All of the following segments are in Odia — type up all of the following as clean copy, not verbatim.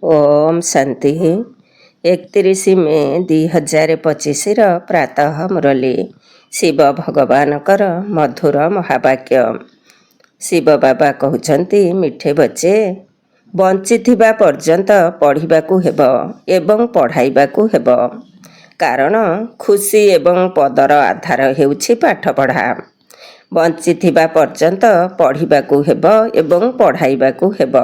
ओम शांति 31 मे 2025 प्रातः मुरली शिव भगवानकर मधुर महावाक्य। शिव बाबा कहउछंती, मिठे बच्चे बंचिथिबा पर्यंत पढ़िबाकू हेब एवं पढ़ाइबाकू हेब, कारण खुशी एवं पदर आधार हेउछि पाठ पढ़ा। बंचिथिबा पर्यंत पढ़िबाकू हेब एवं पढ़ाइबाकू हेब,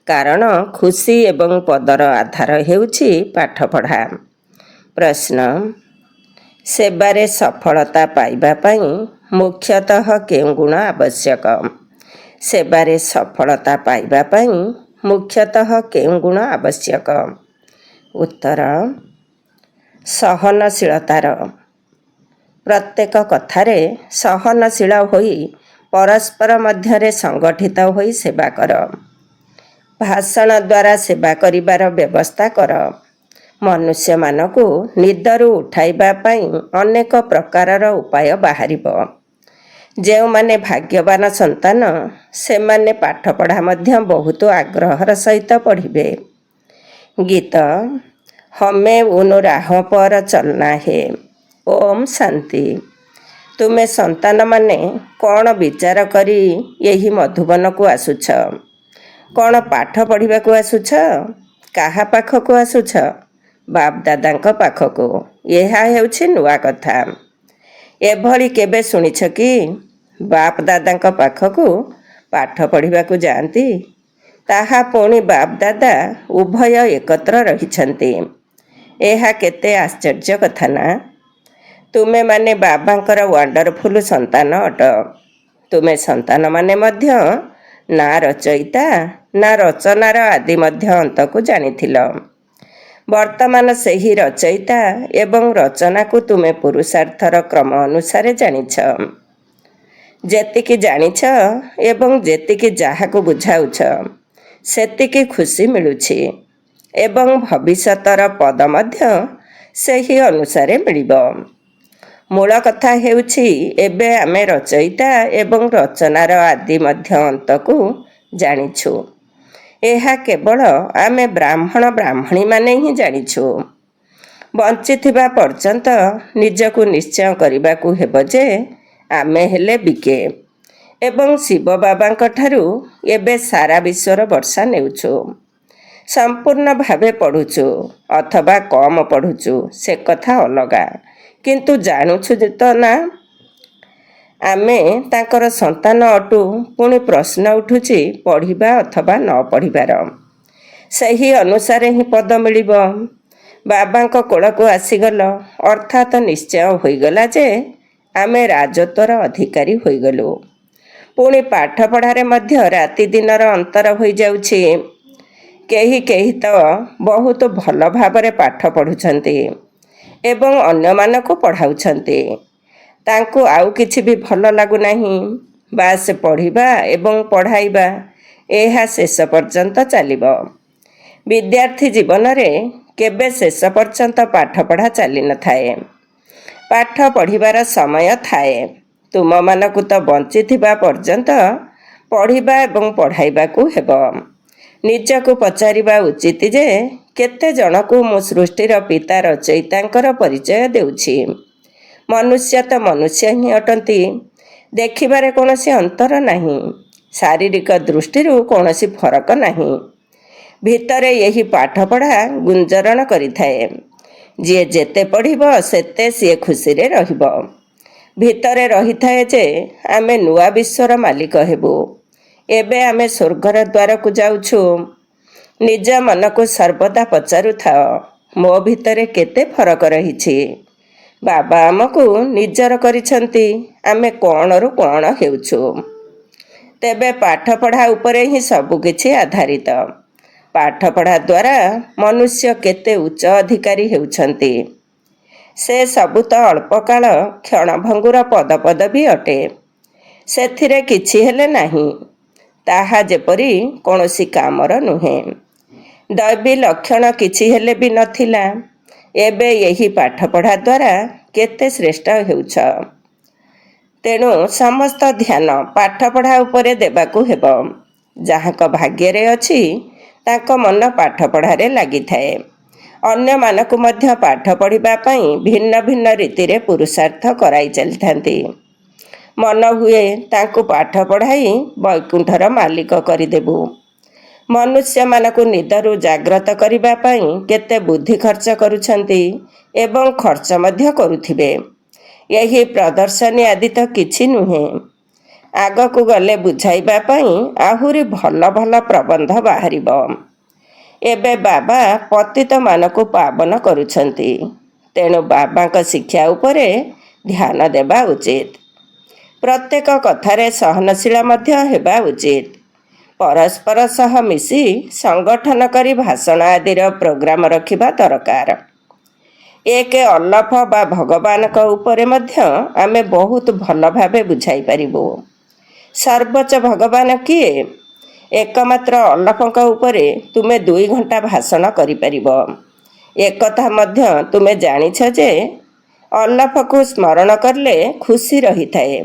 कारण खुशी एवं पदर आधार हेउछि पाठ पढ़ा। प्रश्न, सेबारे सफलता पाइबा पई मुख्यतः केउं गुण आवश्यक? सेबारे सफलता पाइबा पई मुख्यतः केउं गुण आवश्यक? उत्तर, सहनशीलतार। प्रत्येक कथारे सहनशील होई परस्पर मध्यरे संगठित होई सेवा कर। भाषण द्वारा सेवा करिबार व्यवस्था कर। मनुष्य मानकु निदरु उठाइबा पई अनेक प्रकारर उपाय बाहरिब। जेउमाने भाग्यवान संतान सेमाने पाठ पढ़ा मध्य बहुत आग्रहर सहित पढ़िबे। गीत, हमें उन राह पर चलना है। ओम शांति। तुमे संतान माने कौन विचार करी यही मधुबन को आसुछ? कौन पाठ पढ़िबा को आसुछ? काहा पाखकु आसुछ? बाप दादांक पाखकु। यहा हेउछि नुआ कथा। एभली केबे सुनिछ कि बाप दादांक पाखकु पाठ पढ़िबा को जाआंती? ताहा पुणी बाप दादा उभय एकत्र रहिछंती। एहा केते आश्चर्य कथा ना। तुमे माने बाबांकर वंडरफुल संतान अट। तुमे संतान माने मध्य ना रचयिता ना रचनार आदि मध्य अंतकु जानिथिल। वर्तमान सेही रचयिता एवं रचना को तुमे पुरुषार्थर क्रम अनुसारे जानिछ। जेतिकी जानिछ एवं जेतिकी जाहाकु बुझाउछ सेतिकी खुशी मिलुछि एवं भविष्यतर पद मध्य सेही अनुसारे मिलिब। मूल कथा हेउछि, एबे आमे रचयिता एवं रचनार आदि मध्य अंतकु जानिछु। एहा केवल आमे ब्राह्मणी माने ही जानिछु। बंचिथिबा पर्यंत निजकु निश्चय करिबाकू हेब जे आमे हेले बिके एवं शिव बाबांक ठारू एबे सारा विश्वर वर्षा नेउछु। संपूर्ण भावे पढ़ुछु अथवा कम पढ़ुछु से कथा अलगा, किंतु जानुछु तो ना आमे तांकर संतान अटु। पुणी प्रश्न उठुछि पढ़िबा अथवा न पढ़िबार। सही अनुसारे ही पद मिलिब। बाबांक कोळकु आसीगल अर्थात निश्चय होइगला जे आमे राजत्वर अधिकारी होइगलु। पुणी पाठ पढ़ारे मध्य राति दिनर अंतर होई जाउछि। केही केही तो बहुत भल भावरे पाठ पढ़ुछंती एवं अन्य मानकु पढ़ाउछंती। तांकु आउ किछि भी भल लागु नाही। बास पढ़िबा एवं पढ़ाइबा एहा शेष पर्यंत चलिब। विद्यार्थी जीवन रे केबे शेष पर्यंत पाठ पढ़ा चली न थाए। पाठ पढ़िबार समय थाए। तुम मानकु तो बंचिथिबा पर्यंत पढ़िबा एवं पढ़ाइबाकू हेब। निजकु पचारिबा उचित जे केते जनकु मु सृष्टिर पिता रचयितांकर परिचय देउछि। मनुष्य तो मनुष्य ही अटंती। देखिबारे कोनोसी अंतर नाही। शारीरिक दृष्टिरु कोनोसी फरक नाही। भितरे यही पाठ पढ़ा गुंजरण करिथाए। जे जेते पढ़िबो सेते सिए खुशी रे रहिबो। भितरे रहिथाए जे आमे नुआ विश्वर मालिक हेबु। एबे आमे स्वर्गर द्वार को जाउछु। निज मन को सर्वदा पचारु थाओ, मो भितरे केते फरक रहिछि। बाबा आमको निजर करिछंती, आमे कोणरु कोण हेउछु। तेबे पाठ पढ़ा उपरे ही सबु किछि आधारित। पाठ पढ़ा द्वारा मनुष्य केते उच्च अधिकारी हेउछंती। से सबु तो अल्पकाल क्षणभंगुर पद पदवी अटे। सेथिरे किछि हेले नाही। ताहा जेपरि कोनोसी कामर नुहे। दैवी लक्षण किछि हेले भी नथिला। एबे यही पाठ पढ़ा द्वारा केते श्रेष्ठ हेउछ। तेणु समस्त ध्यान पाठ पढ़ा उपरे देबाकू हेब। जाहाक भाग्य रे अछि ତାଙ୍କ ମନ ପାଠପଢ଼ାରେ ଲାଗିଥାଏ। ଅନ୍ୟମାନଙ୍କୁ ମଧ୍ୟ ପାଠ ପଢ଼ିବା ପାଇଁ ଭିନ୍ନ ଭିନ୍ନ ରୀତିରେ ପୁରୁଷାର୍ଥ କରାଇ ଚାଲିଥାନ୍ତି। ମନ ହୁଏ ତାଙ୍କୁ ପାଠ ପଢ଼ାଇ ବୈକୁଣ୍ଠର ମାଲିକ କରିଦେବୁ। ମନୁଷ୍ୟମାନଙ୍କୁ ନିଦରୁ ଜାଗ୍ରତ କରିବା ପାଇଁ କେତେ ବୁଦ୍ଧି ଖର୍ଚ୍ଚ କରୁଛନ୍ତି ଏବଂ ଖର୍ଚ୍ଚ ମଧ୍ୟ କରୁଥିବେ। ଏହି ପ୍ରଦର୍ଶନୀ ଆଦି ତ କିଛି ନୁହେଁ। ଆଗକୁ ଗଲେ ବୁଝାଇବା ପାଇଁ ଆହୁରି ଭଲ ଭଲ ପ୍ରବନ୍ଧ ବାହାରିବ। ଏବେ ବାବା ପତିତମାନଙ୍କୁ ପାବନ କରୁଛନ୍ତି। ତେଣୁ ବାବାଙ୍କ ଶିକ୍ଷା ଉପରେ ଧ୍ୟାନ ଦେବା ଉଚିତ। ପ୍ରତ୍ୟେକ କଥାରେ ସହନଶୀଳ ମଧ୍ୟ ହେବା ଉଚିତ। ପରସ୍ପର ସହ ମିଶି ସଂଗଠନ କରି ଭାଷଣ ଆଦିର ପ୍ରୋଗ୍ରାମ ରଖିବା ଦରକାର। ଏକ ଅଲ୍ଲଫ ବା ଭଗବାନଙ୍କ ଉପରେ ମଧ୍ୟ ଆମେ ବହୁତ ଭଲ ଭାବେ ବୁଝାଇ ପାରିବୁ। ସର୍ବୋଚ୍ଚ ଭଗବାନ କିଏ? ଏକମାତ୍ର ଅଲ୍ଲଫଙ୍କ ଉପରେ ତୁମେ 2 ଘଣ୍ଟା ଭାଷଣ କରିପାରିବ। ଏକଥା ମଧ୍ୟ ତୁମେ ଜାଣିଛ ଯେ ଅଲ୍ଲଫକୁ ସ୍ମରଣ କଲେ ଖୁସି ରହିଥାଏ।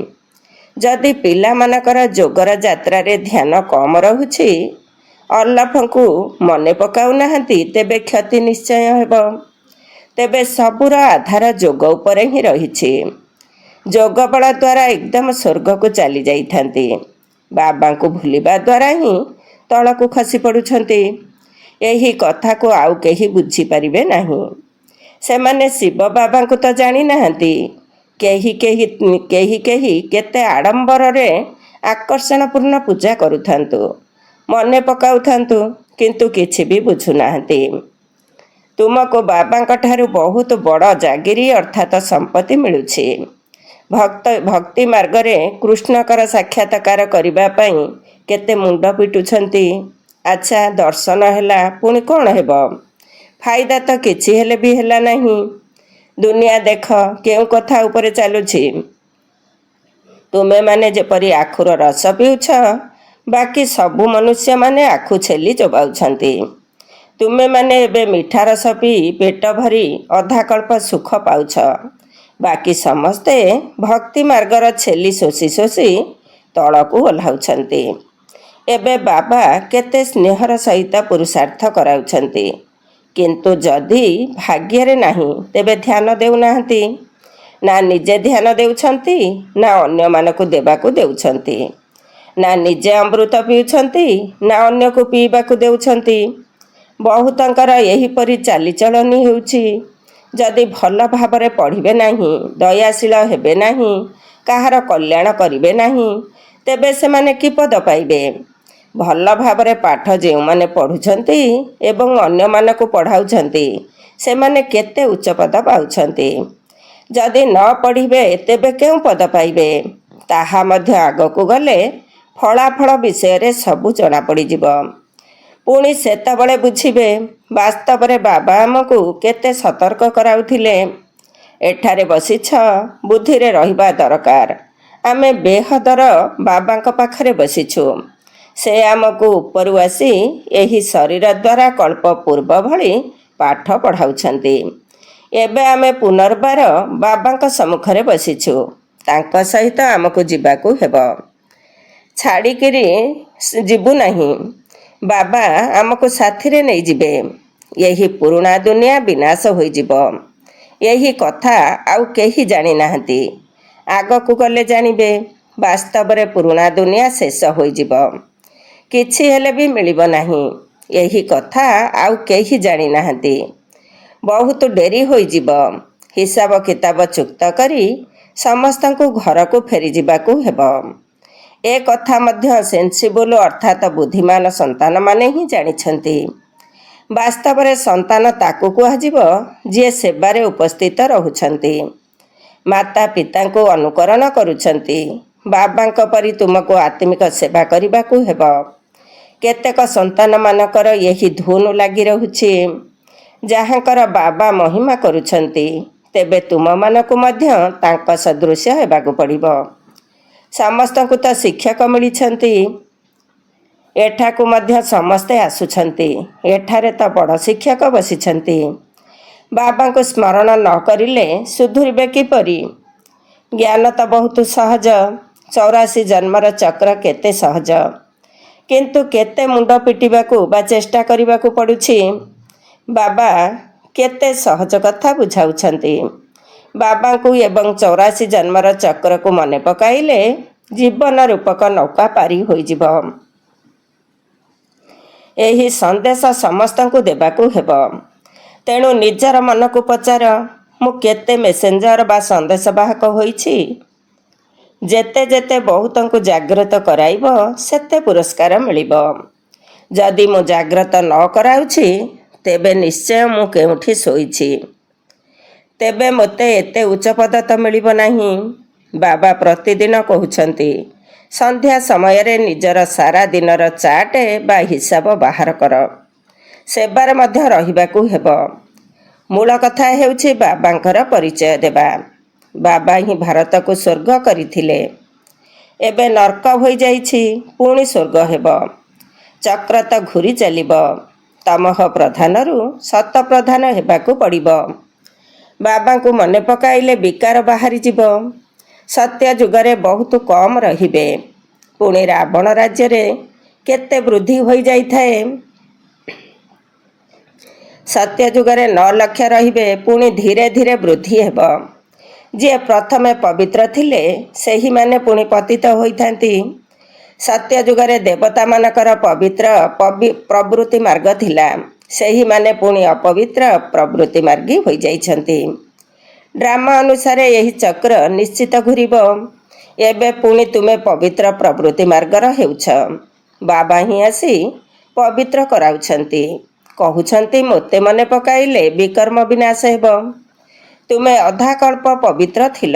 ଯଦି ପିଲାମାନଙ୍କର ଯୋଗର ଯାତ୍ରାରେ ଧ୍ୟାନ କମ୍ ରହୁଛି, ଅଲ୍ଲଫଙ୍କୁ ମନେ ପକାଉନାହାନ୍ତି, ତେବେ କ୍ଷତି ନିଶ୍ଚୟ ହେବ। ତେବେ ସବୁର ଆଧାର ଯୋଗ ଉପରେ ହିଁ ରହିଛି। ଯୋଗ ବଳ ଦ୍ୱାରା ଏକଦମ ସ୍ୱର୍ଗକୁ ଚାଲି ଯାଇଥାନ୍ତି। ବାବାଙ୍କୁ ଭୁଲିବା ଦ୍ୱାରା ହିଁ ତଳକୁ ଖସି ପଡ଼ୁଛନ୍ତି। ଏହି କଥାକୁ ଆଉ କେହି ବୁଝିପାରିବେ ନାହିଁ। ସେମାନେ ଶିବ ବାବାଙ୍କୁ ତ ଜାଣିନାହାନ୍ତି। କେହି କେତେ ଆଡ଼ମ୍ବରରେ ଆକର୍ଷଣପୂର୍ଣ୍ଣ ପୂଜା କରୁଥାନ୍ତୁ, ମନେ ପକାଉଥାନ୍ତୁ, କିନ୍ତୁ କିଛି ବି ବୁଝୁନାହାନ୍ତି। ତୁମକୁ ବାବାଙ୍କ ଠାରୁ ବହୁତ ବଡ଼ ଜାଗିରି ଅର୍ଥାତ୍ ସମ୍ପତ୍ତି ମିଳୁଛି। ଭକ୍ତି ମାର୍ଗରେ କୃଷ୍ଣଙ୍କର ସାକ୍ଷାତକାର କରିବା ପାଇଁ କେତେ ମୁଣ୍ଡ ପିଟୁଛନ୍ତି। ଆଚ୍ଛା, ଦର୍ଶନ ହେଲା, ପୁଣି କ'ଣ ହେବ? ଫାଇଦା ତ କିଛି ହେଲେ ବି ହେଲା ନାହିଁ। ଦୁନିଆ ଦେଖ କେଉଁ କଥା ଉପରେ ଚାଲୁଛି। ତୁମେମାନେ ଯେପରି ଆଖୁର ରସ ପିଉଛ, ବାକି ସବୁ ମନୁଷ୍ୟମାନେ ଆଖୁ ଛେଲି ଚୋବାଉଛନ୍ତି। ତୁମେମାନେ ଏବେ ମିଠା ରସ ପିଇ ପେଟ ଭରି ଅଧାକଳ୍ପ ସୁଖ ପାଉଛ। ବାକି ସମସ୍ତେ ଭକ୍ତି ମାର୍ଗର ଛେଲି ଶୋଷି ଶୋଷି ତଳକୁ ଓହ୍ଲାଉଛନ୍ତି। ଏବେ ବାବା କେତେ ସ୍ନେହର ସହିତ ପୁରୁଷାର୍ଥ କରାଉଛନ୍ତି, କିନ୍ତୁ ଯଦି ଭାଗ୍ୟରେ ନାହିଁ ତେବେ ଧ୍ୟାନ ଦେଉନାହାନ୍ତି। ନା ନିଜେ ଧ୍ୟାନ ଦେଉଛନ୍ତି, ନା ଅନ୍ୟମାନଙ୍କୁ ଦେବାକୁ ଦେଉଛନ୍ତି। ନା ନିଜେ ଅମୃତ ପିଉଛନ୍ତି, ନା ଅନ୍ୟକୁ ପିଇବାକୁ ଦେଉଛନ୍ତି। ବହୁତଙ୍କର ଏହିପରି ଚାଲିଚଳନି ହେଉଛି। ଯଦି ଭଲ ଭାବରେ ପଢ଼ିବେ ନାହିଁ, ଦୟାଶୀଳ ହେବେ ନାହିଁ, କାହାର କଲ୍ୟାଣ କରିବେ ନାହିଁ, ତେବେ ସେମାନେ କି ପଦ ପାଇବେ? ଭଲ ଭାବରେ ପାଠ ଯେଉଁମାନେ ପଢ଼ୁଛନ୍ତି ଏବଂ ଅନ୍ୟମାନଙ୍କୁ ପଢ଼ାଉଛନ୍ତି, ସେମାନେ କେତେ ଉଚ୍ଚ ପଦ ପାଉଛନ୍ତି। ଯଦି ନ ପଢ଼ିବେ ତେବେ କେଉଁ ପଦ ପାଇବେ? ତାହା ମଧ୍ୟ ଆଗକୁ ଗଲେ ଫଳାଫଳ ବିଷୟରେ ସବୁ ଜଣାପଡ଼ିଯିବ। ପୁଣି ସେତେବେଳେ ବୁଝିବେ ବାସ୍ତବରେ ବାବା ଆମକୁ କେତେ ସତର୍କ କରାଉଥିଲେ। ଏଠାରେ ବସିଛ, ବୁଦ୍ଧିରେ ରହିବା ଦରକାର। ଆମେ ବେହଦର ବାବାଙ୍କ ପାଖରେ ବସିଛୁ। ସେ ଆମକୁ ଉପରୁ ଆସି ଏହି ଶରୀର ଦ୍ୱାରା କଳ୍ପ ପୂର୍ବ ଭଳି ପାଠ ପଢ଼ାଉଛନ୍ତି। ଏବେ ଆମେ ପୁନର୍ବାର ବାବାଙ୍କ ସମ୍ମୁଖରେ ବସିଛୁ। ତାଙ୍କ ସହିତ ଆମକୁ ଯିବାକୁ ହେବ। ଛାଡ଼ିକିରି ଯିବୁ ନାହିଁ। ବାବା ଆମକୁ ସାଥିରେ ନେଇଯିବେ। ଏହି ପୁରୁଣା ଦୁନିଆ ବିନାଶ ହୋଇଯିବ। ଏହି କଥା ଆଉ କେହି ଜାଣିନାହାନ୍ତି। ଆଗକୁ ଗଲେ ଜାଣିବେ। ବାସ୍ତବରେ ପୁରୁଣା ଦୁନିଆ ଶେଷ ହୋଇଯିବ। କିଛି ହେଲେ ବି ମିଳିବ ନାହିଁ। ଏହି କଥା ଆଉ କେହି ଜାଣିନାହାନ୍ତି। ବହୁତ ଡେରି ହୋଇଯିବ। ହିସାବ କିତାବ ଚୁକ୍ତ କରି ସମସ୍ତଙ୍କୁ ଘରକୁ ଫେରିଯିବାକୁ ହେବ। ଏ କଥା ମଧ୍ୟ ସେନ୍ସିବୁଲ୍ ଅର୍ଥାତ୍ ବୁଦ୍ଧିମାନ ସନ୍ତାନମାନେ ହିଁ ଜାଣିଛନ୍ତି। ବାସ୍ତବରେ ସନ୍ତାନ ତାକୁ କୁହାଯିବ ଯିଏ ସେବାରେ ଉପସ୍ଥିତ ରହୁଛନ୍ତି, ମାତା ପିତାଙ୍କୁ ଅନୁକରଣ କରୁଛନ୍ତି। ବାବାଙ୍କ ପରି ତୁମକୁ ଆତ୍ମିକ ସେବା କରିବାକୁ ହେବ। କେତେକ ସନ୍ତାନମାନଙ୍କର ଏହି ଧୁନ୍ ଲାଗି ରହୁଛି। ଯାହାଙ୍କର ବାବା ମହିମା କରୁଛନ୍ତି, ତେବେ ତୁମମାନଙ୍କୁ ମଧ୍ୟ ତାଙ୍କ ସଦୃଶ ହେବାକୁ ପଡ଼ିବ। ସମସ୍ତଙ୍କୁ ତ ଶିକ୍ଷକ ମିଳିଛନ୍ତି। ଏଠାକୁ ମଧ୍ୟ ସମସ୍ତେ ଆସୁଛନ୍ତି। ଏଠାରେ ତ ବଡ଼ ଶିକ୍ଷକ ବସିଛନ୍ତି। ବାବାଙ୍କୁ ସ୍ମରଣ ନ କରିଲେ ସୁଧୁରିବେ କିପରି? ଜ୍ଞାନ ତ ବହୁତ ସହଜ। 84 ଜନ୍ମର ଚକ୍ର କେତେ ସହଜ। କିନ୍ତୁ କେତେ ମୁଣ୍ଡ ପିଟିବାକୁ ବା ଚେଷ୍ଟା କରିବାକୁ ପଡ଼ୁଛି। ବାବା କେତେ ସହଜ କଥା ବୁଝାଉଛନ୍ତି। ବାବାଙ୍କୁ ଏବଂ 84 ଜନ୍ମର ଚକ୍ରକୁ ମନେ ପକାଇଲେ ଜୀବନ ରୂପକ ନୌକା ପାରି ହୋଇଯିବ। ଏହି ସନ୍ଦେଶ ସମସ୍ତଙ୍କୁ ଦେବାକୁ ହେବ। ତେଣୁ ନିଜର ମନକୁ ପଚାର, ମୁଁ କେତେ ମେସେଞ୍ଜର ବା ସନ୍ଦେଶବାହକ ହୋଇଛି। ଯେତେ ଯେତେ ବହୁତଙ୍କୁ ଜାଗ୍ରତ କରାଇବ ସେତେ ପୁରସ୍କାର ମିଳିବ। ଯଦି ମୁଁ ଜାଗ୍ରତ ନ କରାଉଛି ତେବେ ନିଶ୍ଚୟ ମୁଁ କେଉଁଠି ଶୋଇଛି। ତେବେ ମୋତେ ଏତେ ଉଚ୍ଚ ପଦ ତ ମିଳିବ ନାହିଁ। ବାବା ପ୍ରତିଦିନ କହୁଛନ୍ତି, ସନ୍ଧ୍ୟା ସମୟରେ ନିଜର ସାରା ଦିନର ଚାର୍ଟ ବା ହିସାବ ବାହାର କର। ସେବାରେ ମଧ୍ୟ ରହିବାକୁ ହେବ। ମୂଳ କଥା ହେଉଛି ବାବାଙ୍କର ପରିଚୟ ଦେବା। ବାବା ହିଁ ଭାରତକୁ ସ୍ୱର୍ଗ କରିଥିଲେ। ଏବେ ନର୍କ ହୋଇଯାଇଛି, ପୁଣି ସ୍ୱର୍ଗ ହେବ। ଚକ୍ର ତ ଘୂରି ଚାଲିବ। ତମଃ ପ୍ରଧାନରୁ ସତ ପ୍ରଧାନ ହେବାକୁ ପଡ଼ିବ। ବାବାଙ୍କୁ ମନେ ପକାଇଲେ ବିକାର ବାହାରିଯିବ। ସତ୍ୟ ଯୁଗରେ ବହୁତ କମ୍ ରହିବେ। ପୁଣି ରାବଣ ରାଜ୍ୟରେ କେତେ ବୃଦ୍ଧି ହୋଇଯାଇଥାଏ। ସତ୍ୟ ଯୁଗରେ 9 ଲକ୍ଷ ରହିବେ, ପୁଣି ଧୀରେ ଧୀରେ ବୃଦ୍ଧି ହେବ। ଯିଏ ପ୍ରଥମେ ପବିତ୍ର ଥିଲେ ସେହିମାନେ ପୁଣି ପତିତ ହୋଇଥାନ୍ତି। ସତ୍ୟ ଯୁଗରେ ଦେବତାମାନଙ୍କର ପବିତ୍ର ପ୍ରବୃତ୍ତି ମାର୍ଗ ଥିଲା। ସେହିମାନେ ପୁଣି ଅପବିତ୍ର ପ୍ରବୃତ୍ତି ମାର୍ଗୀ ହୋଇଯାଇଛନ୍ତି। ଡ୍ରାମା ଅନୁସାରେ ଏହି ଚକ୍ର ନିଶ୍ଚିତ ଘୂରିବ। ଏବେ ପୁଣି ତୁମେ ପବିତ୍ର ପ୍ରବୃତ୍ତି ମାର୍ଗର ହେଉଛ। ବାବା ହିଁ ଆସି ପବିତ୍ର କରାଉଛନ୍ତି। କହୁଛନ୍ତି, ମୋତେ ମନେ ପକାଇଲେ ବିକର୍ମ ବିନାଶ ହେବ। ତୁମେ ଅଧାକଳ୍ପ ପବିତ୍ର ଥିଲ,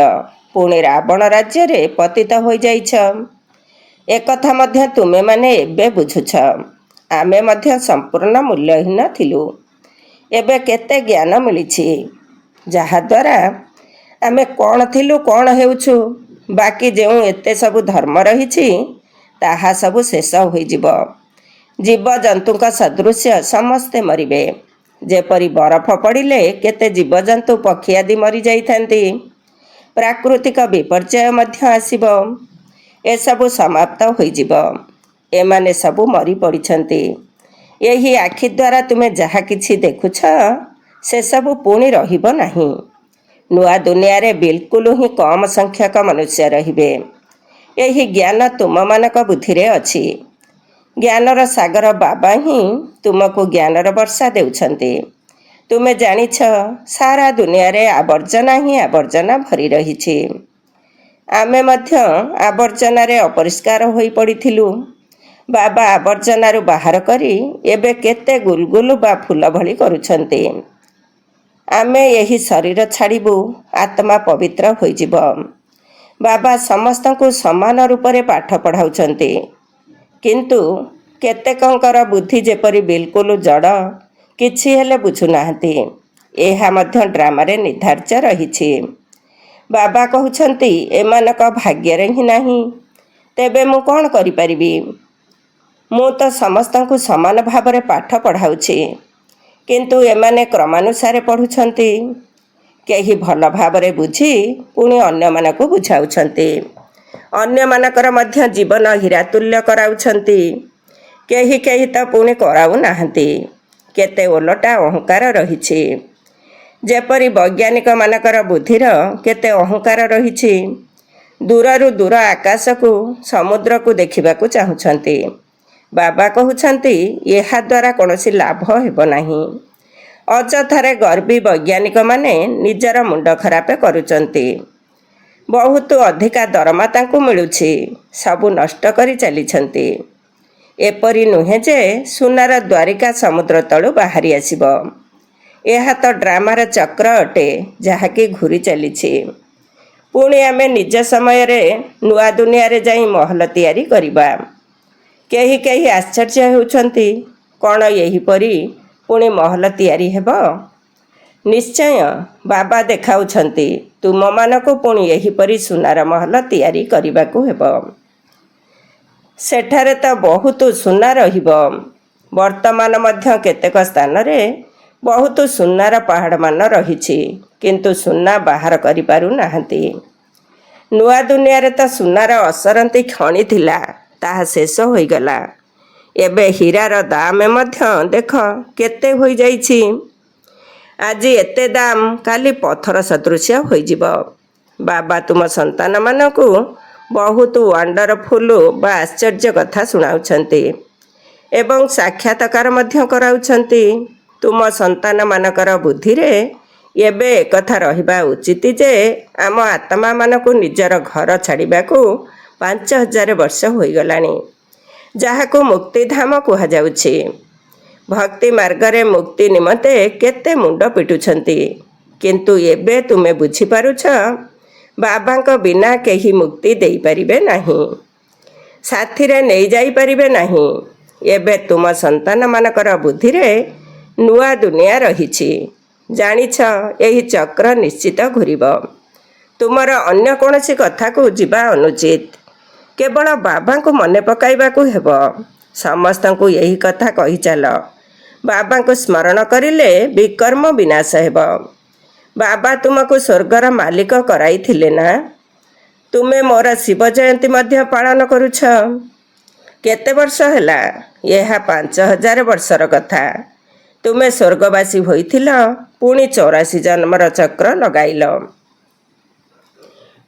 ପୁଣି ରାବଣ ରାଜ୍ୟରେ ପତିତ ହୋଇଯାଇଛ। ଏକଥା ମଧ୍ୟ ତୁମେମାନେ ଏବେ ବୁଝୁଛ। ଆମେ ମଧ୍ୟ ସମ୍ପୂର୍ଣ୍ଣ ମୂଲ୍ୟହୀନ ଥିଲୁ। ଏବେ କେତେ ଜ୍ଞାନ ମିଳିଛି, ଯାହାଦ୍ୱାରା ଆମେ କ'ଣ ଥିଲୁ କ'ଣ ହେଉଛୁ। ବାକି ଯେଉଁ ଏତେ ସବୁ ଧର୍ମ ରହିଛି ତାହା ସବୁ ଶେଷ ହୋଇଯିବ। ଜୀବଜନ୍ତୁଙ୍କ ସଦୃଶ୍ୟ ସମସ୍ତେ ମରିବେ। ଯେପରି ବରଫ ପଡ଼ିଲେ କେତେ ଜୀବଜନ୍ତୁ ପକ୍ଷୀ ଆଦି ମରିଯାଇଥାନ୍ତି। ପ୍ରାକୃତିକ ବିପର୍ଯ୍ୟୟ ମଧ୍ୟ ଆସିବ। ଏସବୁ ସମାପ୍ତ ହୋଇଯିବ। ଏମାନେ ସବୁ ମରିପଡ଼ିଛନ୍ତି। ଏହି ଆଖି ଦ୍ୱାରା ତୁମେ ଯାହା କିଛି ଦେଖୁଛ ସେସବୁ ପୁଣି ରହିବ ନାହିଁ। ନୂଆ ଦୁନିଆରେ ବିଲକୁଲ ହିଁ କମ୍ ସଂଖ୍ୟକ ମନୁଷ୍ୟ ରହିବେ। ଏହି ଜ୍ଞାନ ତୁମମାନଙ୍କ ବୁଦ୍ଧିରେ ଅଛି। ଜ୍ଞାନର ସାଗର ବାବା ହିଁ ତୁମକୁ ଜ୍ଞାନର ବର୍ଷା ଦେଉଛନ୍ତି। ତୁମେ ଜାଣିଛ, ସାରା ଦୁନିଆରେ ଆବର୍ଜନା ହିଁ ଆବର୍ଜନା ଭରି ରହିଛି। ଆମେ ମଧ୍ୟ ଆବର୍ଜନାରେ ଅପରିଷ୍କାର ହୋଇପଡ଼ିଥିଲୁ। ବାବା ଆବର୍ଜନାରୁ ବାହାର କରି ଏବେ କେତେ ଗୁଲଗୁଲ ବା ଫୁଲ ଭଳି କରୁଛନ୍ତି। ଆମେ ଏହି ଶରୀର ଛାଡ଼ିବୁ, ଆତ୍ମା ପବିତ୍ର ହୋଇଯିବ। ବାବା ସମସ୍ତଙ୍କୁ ସମାନ ରୂପରେ ପାଠ ପଢ଼ାଉଛନ୍ତି। କିନ୍ତୁ କେତେକଙ୍କର ବୁଦ୍ଧି ଯେପରି ବିଲକୁଲ ଜଡ଼, କିଛି ହେଲେ ବୁଝୁନାହାନ୍ତି। ଏହା ମଧ୍ୟ ଡ୍ରାମାରେ ନିର୍ଦ୍ଧାର୍ଯ୍ୟ ରହିଛି। ବାବା କହୁଛନ୍ତି, ଏମାନଙ୍କ ଭାଗ୍ୟରେ ହିଁ ନାହିଁ। ତେବେ ମୁଁ କ'ଣ କରିପାରିବି? ମୁଁ ତ ସମସ୍ତଙ୍କୁ ସମାନ ଭାବରେ ପାଠ ପଢ଼ାଉଛି, କିନ୍ତୁ ଏମାନେ କ୍ରମାନୁସାରେ ପଢ଼ୁଛନ୍ତି। କେହି ଭଲ ଭାବରେ ବୁଝି ପୁଣି ଅନ୍ୟମାନଙ୍କୁ ବୁଝାଉଛନ୍ତି। ଅନ୍ୟମାନଙ୍କର ମଧ୍ୟ ଜୀବନ ହୀରାତୁଲ୍ୟ କରାଉଛନ୍ତି। କେହି କେହି ତ ପୁଣି କରାଉନାହାନ୍ତି। କେତେ ଓଲଟା ଅହଙ୍କାର ରହିଛି। ଯେପରି ବୈଜ୍ଞାନିକମାନଙ୍କର ବୁଦ୍ଧିର କେତେ ଅହଙ୍କାର ରହିଛି। ଦୂରରୁ ଦୂର ଆକାଶକୁ, ସମୁଦ୍ରକୁ ଦେଖିବାକୁ ଚାହୁଁଛନ୍ତି। ବାବା କହୁଛନ୍ତି, ଏହାଦ୍ୱାରା କୌଣସି ଲାଭ ହେବ ନାହିଁ। ଅଯଥାରେ ଗର୍ବୀ ବୈଜ୍ଞାନିକମାନେ ନିଜର ମୁଣ୍ଡ ଖରାପ କରୁଛନ୍ତି। ବହୁତ ଅଧିକା ଦରମା ତାଙ୍କୁ ମିଳୁଛି, ସବୁ ନଷ୍ଟ କରି ଚାଲିଛନ୍ତି। ଏପରି ନୁହେଁ ଯେ ସୁନାର ଦ୍ୱାରିକା ସମୁଦ୍ର ତଳୁ ବାହାରି ଆସିବ। ଏହା ତ ଡ୍ରାମାର ଚକ୍ର ଅଟେ, ଯାହାକି ଘୂରି ଚାଲିଛି। ପୁଣି ଆମେ ନିଜ ସମୟରେ ନୂଆ ଦୁନିଆରେ ଯାଇ ମହଲ ତିଆରି କରିବା। କେହି କେହି ଆଶ୍ଚର୍ଯ୍ୟ ହେଉଛନ୍ତି, କ'ଣ ଏହିପରି ପୁଣି ମହଲ ତିଆରି ହେବ? ନିଶ୍ଚୟ ବାବା ଦେଖାଉଛନ୍ତି, ତୁମମାନଙ୍କୁ ପୁଣି ଏହିପରି ସୁନାର ମହଲ ତିଆରି କରିବାକୁ ହେବ। ସେଠାରେ ତ ବହୁତ ସୁନା ରହିବ। ବର୍ତ୍ତମାନ ମଧ୍ୟ କେତେକ ସ୍ଥାନରେ ବହୁତ ସୁନାର ପାହାଡ଼ମାନ ରହିଛି, କିନ୍ତୁ ସୁନା ବାହାର କରିପାରୁନାହାନ୍ତି। ନୂଆ ଦୁନିଆରେ ତ ସୁନାର ଅସରନ୍ତି ଖଣି ଥିଲା, ତାହା ଶେଷ ହୋଇଗଲା। ଏବେ ହୀରାର ଦାମ ମଧ୍ୟ ଦେଖ କେତେ ହୋଇଯାଇଛି। ଆଜି ଏତେ ଦାମ କାଲି ପଥର ସଦୃଶ୍ୟ ହୋଇଯିବ। ବାବା ତୁମ ସନ୍ତାନମାନଙ୍କୁ ବହୁତ ୱାଣ୍ଡରଫୁଲ ବା ଆଶ୍ଚର୍ଯ୍ୟ କଥା ଶୁଣାଉଛନ୍ତି ଏବଂ ସାକ୍ଷାତକାର ମଧ୍ୟ କରାଉଛନ୍ତି। ତୁମ ସନ୍ତାନମାନଙ୍କର ବୁଦ୍ଧିରେ ଏବେ ଏକଥା ରହିବା ଉଚିତ ଯେ ଆମ ଆତ୍ମାମାନଙ୍କୁ ନିଜର ଘର ଛାଡ଼ିବାକୁ 5000 ବର୍ଷ ହୋଇଗଲାଣି, ଯାହାକୁ ମୁକ୍ତିଧାମ କୁହାଯାଉଛି। ଭକ୍ତି ମାର୍ଗରେ ମୁକ୍ତି ନିମନ୍ତେ କେତେ ମୁଣ୍ଡ ପିଟୁଛନ୍ତି, କିନ୍ତୁ ଏବେ ତୁମେ ବୁଝିପାରୁଛ ବାବାଙ୍କ ବିନା କେହି ମୁକ୍ତି ଦେଇପାରିବେ ନାହିଁ, ସାଥିରେ ନେଇଯାଇପାରିବେ ନାହିଁ। ଏବେ ତୁମ ସନ୍ତାନମାନଙ୍କର ବୁଦ୍ଧିରେ ନୂଆ ଦୁନିଆ ରହିଛି। ଜାଣିଛ ଏହି ଚକ୍ର ନିଶ୍ଚିତ ଘୂରିବ। ତୁମର ଅନ୍ୟ କୌଣସି କଥାକୁ ଯିବା ଅନୁଚିତ। କେବଳ ବାବାଙ୍କୁ ମନେ ପକାଇବାକୁ ହେବ। ସମସ୍ତଙ୍କୁ ଏହି କଥା କହିଚାଲ। ବାବାଙ୍କୁ ସ୍ମରଣ କରିଲେ ବିକର୍ମ ବିନାଶ ହେବ। ବାବା ତୁମକୁ ସ୍ୱର୍ଗର ମାଲିକ କରାଇଥିଲେ ନା? ତୁମେ ମୋର ଶିବ ଜୟନ୍ତୀ ମଧ୍ୟ ପାଳନ କରୁଛ। କେତେ ବର୍ଷ ହେଲା? ଏହା 5000 ବର୍ଷର କଥା। ତୁମେ ସ୍ୱର୍ଗବାସୀ ହୋଇଥିଲ, ପୁଣି 84 ଜନ୍ମର ଚକ୍ର ଲଗାଇଲ।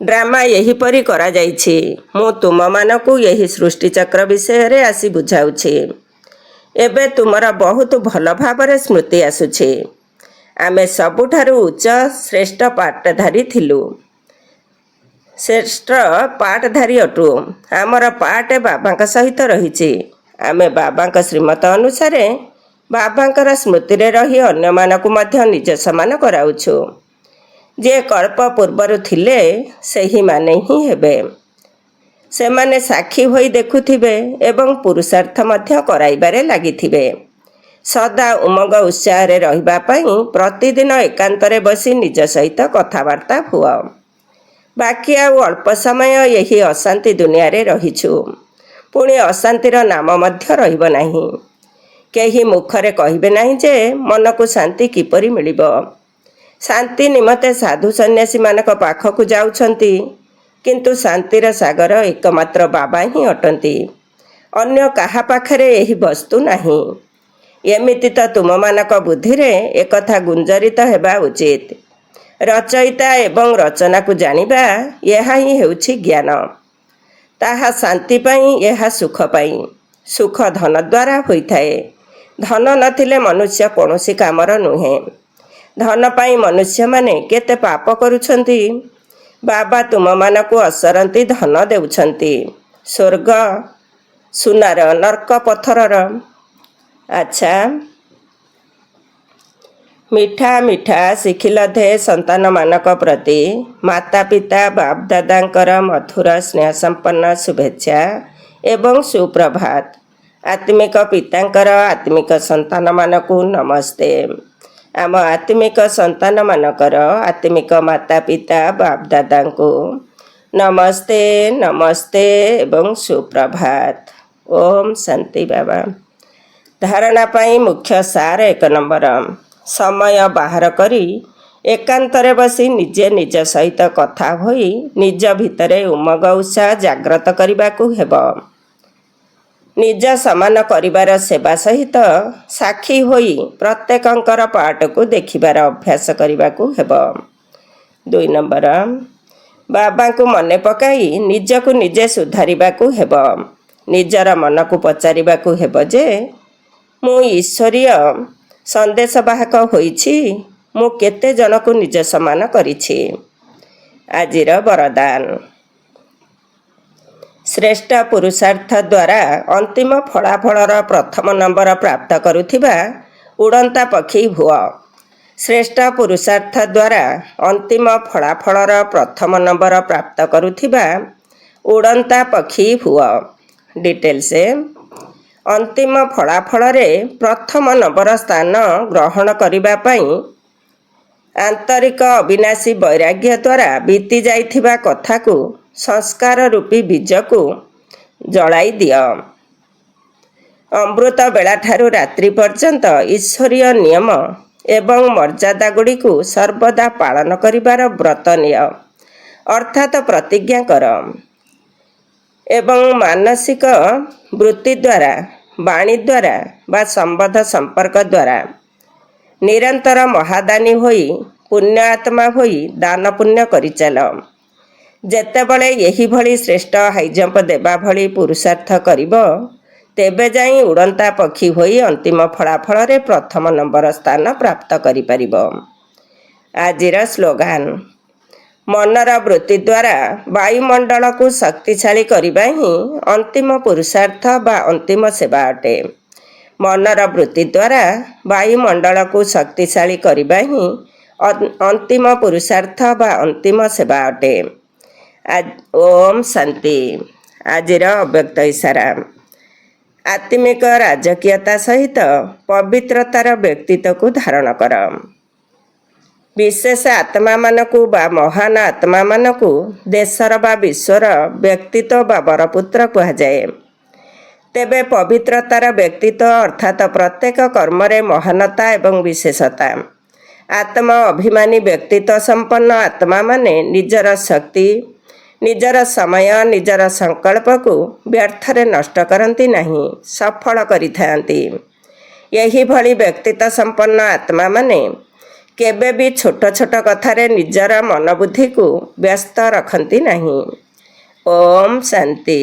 ଡ୍ରାମା ଏହିପରି କରାଯାଇଛି। ମୁଁ ତୁମମାନଙ୍କୁ ଏହି ସୃଷ୍ଟିଚକ୍ର ବିଷୟରେ ଆସି ବୁଝାଉଛି। ଏବେ ତୁମର ବହୁତ ଭଲ ଭାବରେ ସ୍ମୃତି ଆସୁଛି। ଆମେ ସବୁଠାରୁ ଉଚ୍ଚ ଶ୍ରେଷ୍ଠ ପାଟଧାରୀ ଥିଲୁ, ଶ୍ରେଷ୍ଠ ପାଟଧାରୀ ଅଟୁ। ଆମର ପାଟ ବାବାଙ୍କ ସହିତ ରହିଛି। ଆମେ ବାବାଙ୍କ ଶ୍ରୀମତ ଅନୁସାରେ ବାବାଙ୍କର ସ୍ମୃତିରେ ରହି ଅନ୍ୟମାନଙ୍କୁ ମଧ୍ୟ ନିଜ ସମାନ କରାଉଛୁ। ଯିଏ କଳ୍ପ ପୂର୍ବରୁ ଥିଲେ ସେହିମାନେ ହିଁ ହେବେ। ସେମାନେ ସାକ୍ଷୀ ହୋଇ ଦେଖୁଥିବେ ଏବଂ ପୁରୁଷାର୍ଥ ମଧ୍ୟ କରାଇବାରେ ଲାଗିଥିବେ। ସଦା ଉମଙ୍ଗ ଉତ୍ସାହରେ ରହିବା ପାଇଁ ପ୍ରତିଦିନ ଏକାନ୍ତରେ ବସି ନିଜ ସହିତ କଥାବାର୍ତ୍ତା ହୁଅ। ବାକି ଆଉ ଅଳ୍ପ ସମୟ ଏହି ଅଶାନ୍ତି ଦୁନିଆରେ ରହିଛୁ। ପୁଣି ଅଶାନ୍ତିର ନାମ ମଧ୍ୟ ରହିବ ନାହିଁ। କେହି ମୁଖରେ କହିବେ ନାହିଁ ଯେ ମନକୁ ଶାନ୍ତି କିପରି ମିଳିବ। ଶାନ୍ତି ନିମନ୍ତେ ସାଧୁ ସନ୍ନ୍ୟାସୀମାନଙ୍କ ପାଖକୁ ଯାଉଛନ୍ତି, କିନ୍ତୁ ଶାନ୍ତିର ସାଗର ଏକମାତ୍ର ବାବା ହିଁ ଅଟନ୍ତି। ଅନ୍ୟ କାହା ପାଖରେ ଏହି ବସ୍ତୁ ନାହିଁ। ଏମିତି ତ ତୁମମାନଙ୍କ ବୁଦ୍ଧିରେ ଏକଥା ଗୁଞ୍ଜରିତ ହେବା ଉଚିତ। ରଚୟିତା ଏବଂ ରଚନାକୁ ଜାଣିବା, ଏହା ହିଁ ହେଉଛି ଜ୍ଞାନ। ତାହା ଶାନ୍ତି ପାଇଁ, ଏହା ସୁଖ ପାଇଁ। ସୁଖ ଧନ ଦ୍ୱାରା ହୋଇଥାଏ। ଧନ ନଥିଲେ ମନୁଷ୍ୟ କୌଣସି କାମର ନୁହେଁ। ଧନ ପାଇଁ ମନୁଷ୍ୟମାନେ କେତେ ପାପ କରୁଛନ୍ତି। ବାବା ତୁମମାନଙ୍କୁ ଅସରନ୍ତି ଧନ ଦେଉଛନ୍ତି, ସ୍ୱର୍ଗ, ସୁନାର, ନର୍କ ପଥରର। ଆଚ୍ଛା, ମିଠା ମିଠା ଶିଖିଲଧେ ସନ୍ତାନମାନଙ୍କ ପ୍ରତି ମାତା ପିତା ବାପ ଦାଦାଙ୍କର ମଧୁର ସ୍ନେହ ସମ୍ପନ୍ନ ଶୁଭେଚ୍ଛା ଏବଂ ସୁପ୍ରଭାତ। ଆତ୍ମିକ ପିତାଙ୍କର ଆତ୍ମିକ ସନ୍ତାନମାନଙ୍କୁ ନମସ୍ତେ। ଆମ ଆତ୍ମିକ ସନ୍ତାନମାନଙ୍କର ଆତ୍ମିକ ମାତା ପିତା ବାପ ଦାଦାଙ୍କୁ ନମସ୍ତେ ନମସ୍ତେ ଏବଂ ସୁପ୍ରଭାତ। ଓମ୍ ଶାନ୍ତି ବାବା। ଧାରଣା ପାଇଁ ମୁଖ୍ୟ ସାର 1 ନମ୍ବର। ସମୟ ବାହାର କରି ଏକାନ୍ତରେ ବସି ନିଜେ ନିଜ ସହିତ କଥା ହୋଇ ନିଜ ଭିତରେ ଉମଙ୍ଗ ଉତ୍ସାହ ଜାଗ୍ରତ କରିବାକୁ ହେବ। ନିଜ ସମାନ କରିବାର ସେବା ସହିତ ସାକ୍ଷୀ ହୋଇ ପ୍ରତ୍ୟେକଙ୍କର ପାଟକୁ ଦେଖିବାର ଅଭ୍ୟାସ କରିବାକୁ ହେବ। 2 ନମ୍ବର, ବାବାଙ୍କୁ ମନେ ପକାଇ ନିଜକୁ ନିଜେ ସୁଧାରିବାକୁ ହେବ। ନିଜର ମନକୁ ପଚାରିବାକୁ ହେବ ଯେ ମୁଁ ଈଶ୍ୱରୀୟ ସନ୍ଦେଶବାହକ ହୋଇଛି। ମୁଁ କେତେ ଜଣକୁ ନିଜ ସମାନ କରିଛି। ଆଜିର ବରଦାନ। ଶ୍ରେଷ୍ଠ ପୁରୁଷାର୍ଥ ଦ୍ୱାରା ଅନ୍ତିମ ଫଳାଫଳର ପ୍ରଥମ ନମ୍ବର ପ୍ରାପ୍ତ କରୁଥିବା ଉଡ଼ନ୍ତା ପକ୍ଷୀ ହୁଅ। ଶ୍ରେଷ୍ଠ ପୁରୁଷାର୍ଥ ଦ୍ୱାରା ଅନ୍ତିମ ଫଳାଫଳର ପ୍ରଥମ ନମ୍ବର ପ୍ରାପ୍ତ କରୁଥିବା ଉଡ଼ନ୍ତା ପକ୍ଷୀ ହୁଅ। ଡିଟେଲ୍ସ। ଅନ୍ତିମ ଫଳାଫଳରେ ପ୍ରଥମ ନମ୍ବର ସ୍ଥାନ ଗ୍ରହଣ କରିବା ପାଇଁ ଆନ୍ତରିକ ଅବିନାଶୀ ବୈରାଗ୍ୟ ଦ୍ୱାରା ବିତି ଯାଇଥିବା କଥାକୁ ସଂସ୍କାର ରୂପୀ ବୀଜକୁ ଜଳାଇ ଦିଅ। ଅମୃତ ବେଳାଠାରୁ ରାତ୍ରି ପର୍ଯ୍ୟନ୍ତ ଈଶ୍ୱରୀୟ ନିୟମ ଏବଂ ମର୍ଯ୍ୟାଦାଗୁଡ଼ିକୁ ସର୍ବଦା ପାଳନ କରିବାର ବ୍ରତ ନିଅ, ଅର୍ଥାତ୍ ପ୍ରତିଜ୍ଞା କର ଏବଂ ମାନସିକ ବୃତ୍ତି ଦ୍ୱାରା ବାଣୀ ଦ୍ୱାରା ବା ସମ୍ବନ୍ଧ ସମ୍ପର୍କ ଦ୍ୱାରା ନିରନ୍ତର ମହାଦାନୀ ହୋଇ ପୁଣ୍ୟ ଆତ୍ମା ହୋଇ ଦାନ ପୁଣ୍ୟ କରିଚାଲ। ଯେତେବେଳେ ଏହିଭଳି ଶ୍ରେଷ୍ଠ ହାଇଜମ୍ପ ଦେବା ଭଳି ପୁରୁଷାର୍ଥ କରିବ, ତେବେ ଯାଇ ଉଡ଼ନ୍ତା ପକ୍ଷୀ ହୋଇ ଅନ୍ତିମ ଫଳାଫଳରେ ପ୍ରଥମ ନମ୍ବର ସ୍ଥାନ ପ୍ରାପ୍ତ କରିପାରିବ। ଆଜିର ସ୍ଲୋଗାନ, ମନର ବୃତ୍ତି ଦ୍ୱାରା ବାୟୁମଣ୍ଡଳକୁ ଶକ୍ତିଶାଳୀ କରିବା ହିଁ ଅନ୍ତିମ ପୁରୁଷାର୍ଥ ବା ଅନ୍ତିମ ସେବା ଅଟେ। ମନର ବୃତ୍ତି ଦ୍ୱାରା ବାୟୁମଣ୍ଡଳକୁ ଶକ୍ତିଶାଳୀ କରିବା ହିଁ ଅନ୍ତିମ ପୁରୁଷାର୍ଥ ବା ଅନ୍ତିମ ସେବା ଅଟେ। ଓମ୍ ଶାନ୍ତି। ଆଜିର ଅବ୍ୟକ୍ତ ଇସାରା, ଆତ୍ମିକ ରାଜକୀୟତା ସହିତ ପବିତ୍ରତାର ବ୍ୟକ୍ତିତ୍ୱକୁ ଧାରଣ କର। ବିଶେଷ ଆତ୍ମାମାନଙ୍କୁ ବା ମହାନ ଆତ୍ମାମାନଙ୍କୁ ଦେଶର ବା ବିଶ୍ୱର ବ୍ୟକ୍ତିତ୍ୱ ବା ବରପୁତ୍ର କୁହାଯାଏ। ତେବେ ପବିତ୍ରତାର ବ୍ୟକ୍ତିତ୍ୱ ଅର୍ଥାତ୍ ପ୍ରତ୍ୟେକ କର୍ମରେ ମହାନତା ଏବଂ ବିଶେଷତା। ଆତ୍ମ ଅଭିମାନୀ ବ୍ୟକ୍ତିତ୍ୱ ସମ୍ପନ୍ନ ଆତ୍ମାମାନେ ନିଜର ଶକ୍ତି, ନିଜର ସମୟ, ନିଜର ସଂକଳ୍ପକୁ ବ୍ୟର୍ଥରେ ନଷ୍ଟ କରନ୍ତି ନାହିଁ, ସଫଳ କରିଥାନ୍ତି। ଏହିଭଳି ବ୍ୟକ୍ତିତ୍ୱ ସମ୍ପନ୍ନ ଆତ୍ମାମାନେ କେବେ ବି ଛୋଟ ଛୋଟ କଥାରେ ନିଜର ମନବୁଦ୍ଧିକୁ ବ୍ୟସ୍ତ ରଖନ୍ତି ନାହିଁ। ଓମ୍ ଶାନ୍ତି।